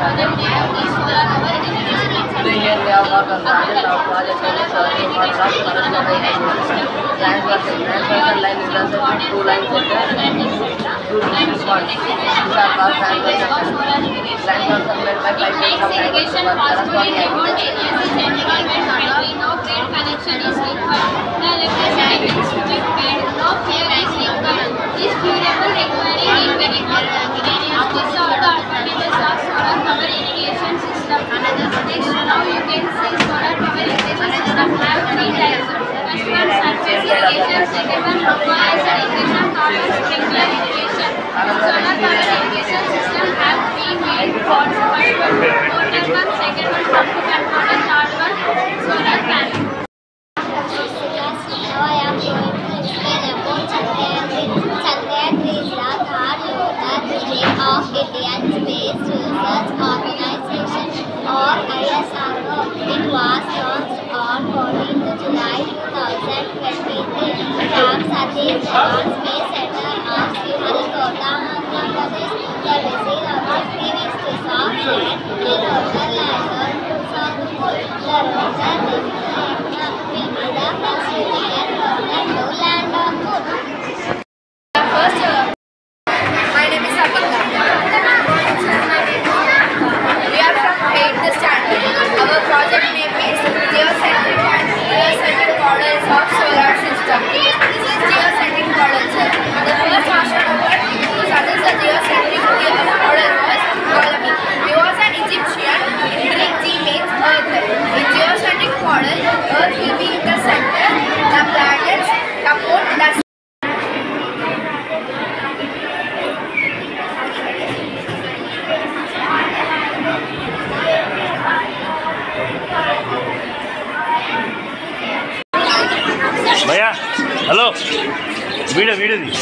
Today here we have worked on project. Our project is transversal line intersection, two lines two different points. These are called transversal lines. Transversal made by 5 pieces of triangles over corresponding angles. Connection is required. The electricity district made no fear is required. This durable requiring inventory of the advantages of solar power irrigation system. Now you can see solar power irrigation system have three types. First one surface irrigation, second one proposed irrigation, third one sprinkler irrigation. Solar power irrigation system have three main parts. First one motor one, second one pump controller, third one solar panel. Now I am going to explain about Chandrayaan-3. Chandrayaan-3 is the third lunar mission of Indian Space Research Organisation or ISRO. It was launched on 14th July 2023 from Satish Dhawan Space Center of Sriharikota, Andhra Pradesh. The mission objective is to soft land a rotor lander to South Pole. The rotor will be the first Indian rotor to land on Moon. My name is Abhika. We are from 8th standard. Our project name is Geocentric and Heliocentric Models of Solar System. This is geocentric model, sir. The first astronomer who suggested the geocentric model was Ptolemy. He was an Egyptian. In Greek, G means Earth. In geocentric model, Earth will be in the center. The planets support the भैया hello video video दी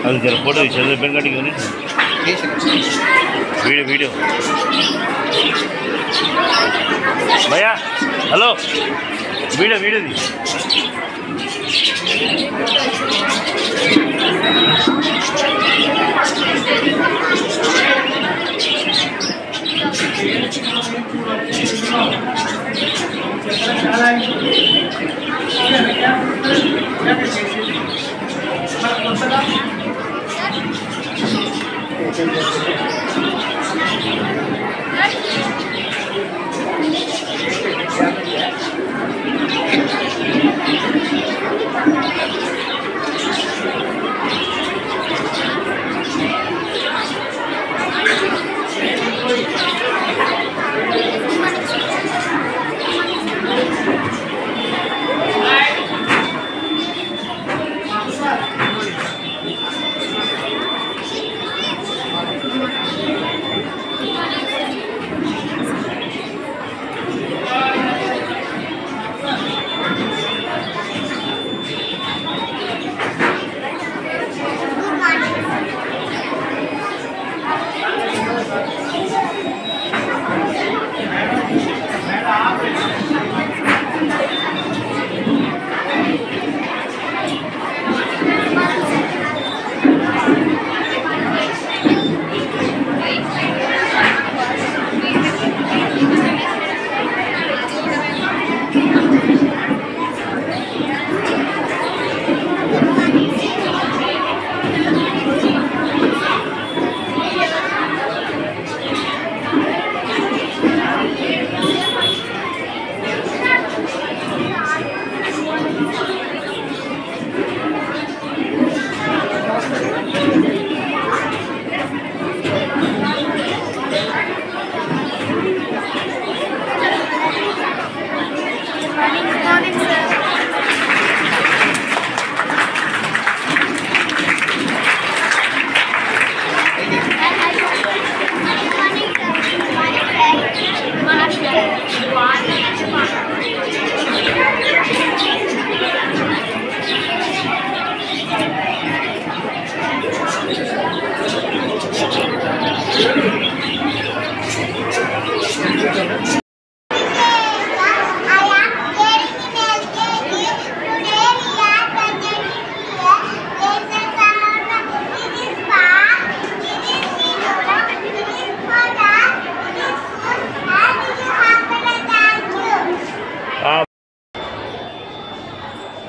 అది జర photo ఇచ్చారు pen cutting video భయ్యా hello వీడియోది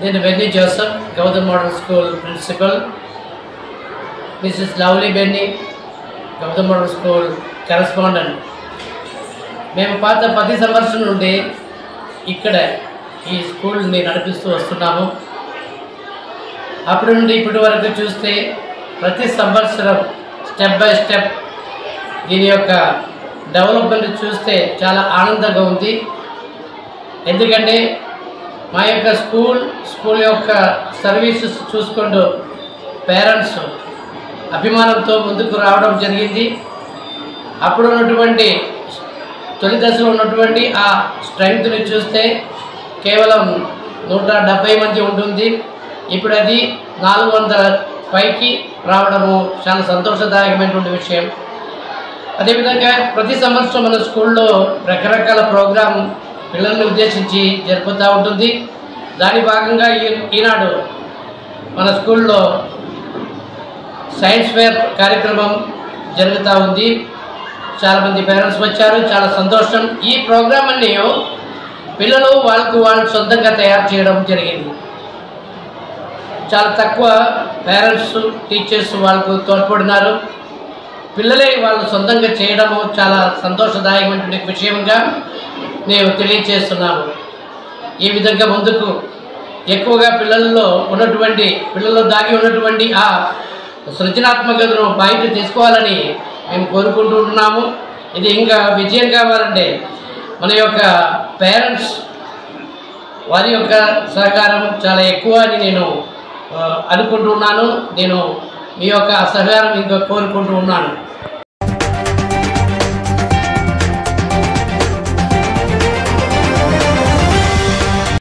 నేను Benny Joseph, Gautam model school principal. Mrs Lovely Benny, Gautam model school correspondent. మేము పాత 10 సంవత్సరం నుండి ఇక్కడ ఈ స్కూల్ని నడిపిస్తూ వస్తున్నాము. అప్పటి నుండి ఇప్పటి వరకు చూస్తే ప్రతి సంవత్సరం స్టెప్ బై స్టెప్ దీని యొక్క డెవలప్మెంట్ చూస్తే చాలా ఆనందంగా ఉంది. ఎందుకంటే మా యొక్క స్కూల్ యొక్క సర్వీసెస్ చూసుకుంటూ పేరెంట్స్ అభిమానంతో ముందుకు రావడం జరిగింది. అప్పుడు ఉన్నటువంటి తొలి దశలో ఉన్నటువంటి ఆ స్ట్రెంగ్త్ని చూస్తే కేవలం 170 మంది ఉంటుంది. ఇప్పుడు అది 400 పైకి రావడము చాలా సంతోషదాయకమైనటువంటి విషయం. అదేవిధంగా ప్రతి సంవత్సరం మన స్కూల్లో రకరకాల ప్రోగ్రాం పిల్లల్ని ఉద్దేశించి జరుపుతూ ఉంటుంది. దాని భాగంగా ఈనాడు మన స్కూల్లో సైన్స్ ఫేర్ కార్యక్రమం జరుగుతూ ఉంది. చాలామంది పేరెంట్స్ వచ్చారు, చాలా సంతోషం. ఈ ప్రోగ్రాం అన్నీ పిల్లలు వాళ్ళు సొంతంగా తయారు చేయడం జరిగింది. చాలా తక్కువ పేరెంట్స్ టీచర్స్ వాళ్ళకు తోడ్పడినారు. పిల్లలే వాళ్ళు సొంతంగా చేయడము చాలా సంతోషదాయకమైనటువంటి విషయంగా మేము తెలియజేస్తున్నాము. ఈ విధంగా ముందుకు ఎక్కువగా పిల్లల్లో దాగి ఉన్నటువంటి ఆ సృజనాత్మకతను బయట తీసుకోవాలని మేము కోరుకుంటున్నాము. ఇది ఇంకా విజయం కావాలంటే మన యొక్క పేరెంట్స్ వారి యొక్క సహకారం చాలా ఎక్కువ అని నేను అనుకుంటున్నాను. నేను మీ యొక్క సహకారం ఇంకా కోరుకుంటూ ఉన్నాను.